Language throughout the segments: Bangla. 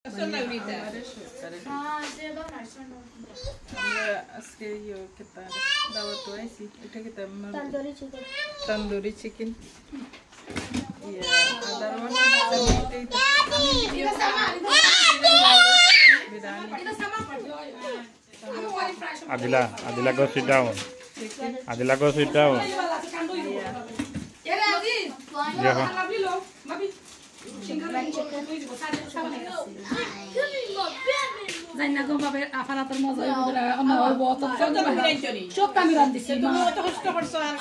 Son ahorita. আজকে কেতা দাওয়াত হইছি এটা কেতা tandoori chicken other one Adila go sit down. Adila go sit down. জানা গো বাবে আফারাতের মজা হইবো অন্য হইবো তো সব আমি রান্দিছি তুমি অত কষ্ট করছো আর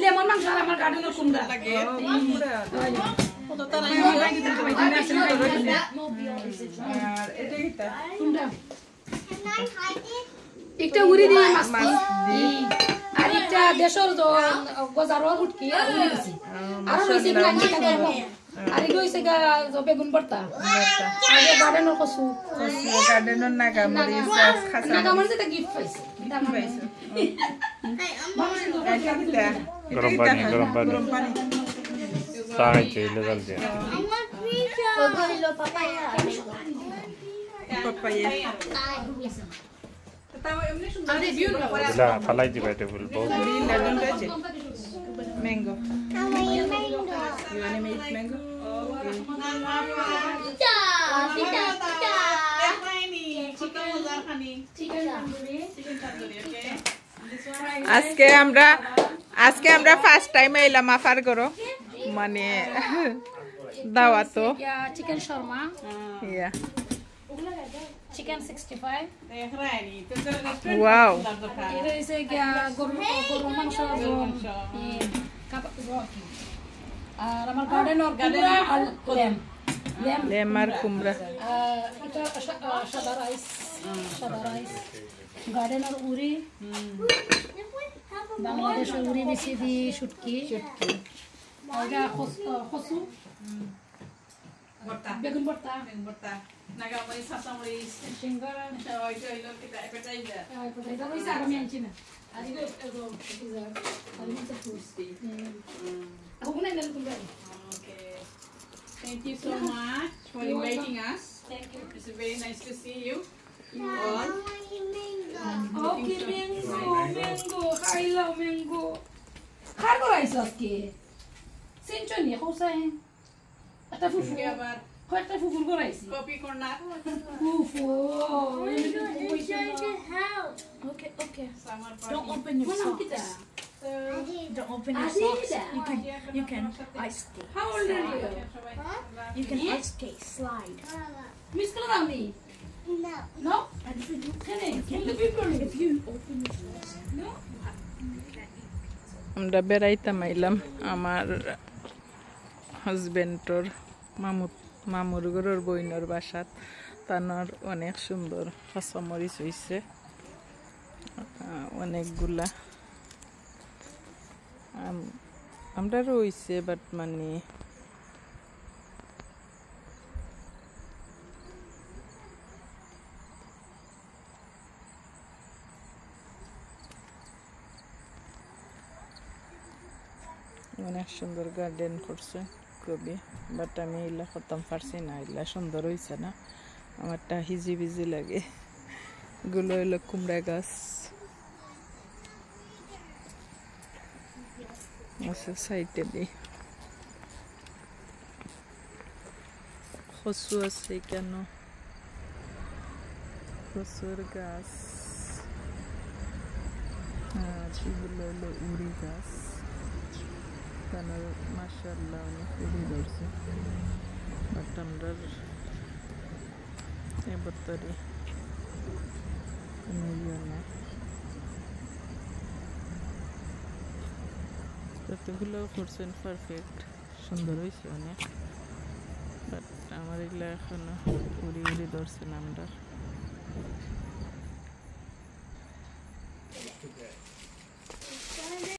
লেমন মাংস আমার গার্ডেনের কুমড়া লাগে কত তারা আর এটা কিতা কুমড়া একটা উড়ি দিয়ে মাছ আর একটা দেশর গজারর উটকি উড়ি দিছি আর হইছে প্লান্টি কাটবো আর এগুলো হইছে বেগুন ভর্তা আগে গার্ডেনের কসু গার্ডেনের নাগামরিচ খাসা নাগামরিচ এটা গিফট পাইছে गरम पानी साग चाहिए जल्दी papaya Adila falai di vegetable both lemon আছে mango you want to make mango আজকে আমরা ফার্স্ট টাইম এলাম আফার করো মানে দাওয়াতো চিকেন শর্মা ইয়া চিকেন 65 ওয়াও এটা হইছে গরু মাংস আর আমার গার্ডেনের কুমড়া আর লেম আর কুমড়া এটা সাদা রাইস গার্ডেনের উড়ি বাংলাদেশের উড়ি বেশি দি শুটকি এটা খসু বেগুন ভর্তা নাগামরিচ সাসামরিচ সিঙ্গারা ওইটা হইলো কিটা appetizer এটা কইছে আর আমি আনছি না আজ এগো appetizer আর আমি তো ফুসটি ওখানে নেন কুমড়া ওকে thank you so much for inviting us thank you it's very nice to see you all okay mango I love mango খারগো রাইস আজকে সেঞ্চুনি হোসাইন এটা ফুফু আবার কয়টা ফুফুর গরাইছি কপি কর্নার ফুফু okay don't open your socks don't open your socks you can ice skate how old are you you can ice skate slide miss Kalami no if you open your socks no আমরা বেড়াইতাম আইলাম আমার হাজবেন্ডর মামুর ঘরের বইনের বাসাত তানার অনেক সুন্দর কাঁচামরিচ হইছে অনেকগুলা আমরারও হইছে বাট মানে অনেক সুন্দর গার্ডেন করছে খুবই বাট আমি এগুলা করতাম পারছি না এগুলা সুন্দর হয়েছে না আমারটা হিজি বিজি লাগে এগুলো হইলো কুমড়া গাছ সাইডে দিই কচু আছে কেন কচুর গাছ এগুলো হইলো উড়ি গাছ মাশাআল্লাহ অনেক উড়ি ধরছে বাট আমরা এবতরে না যতগুলো করছেন পারফেক্ট সুন্দর হয়েছে অনেক বাট আমার এগুলো এখনো উড়ি ধরছে না আমরা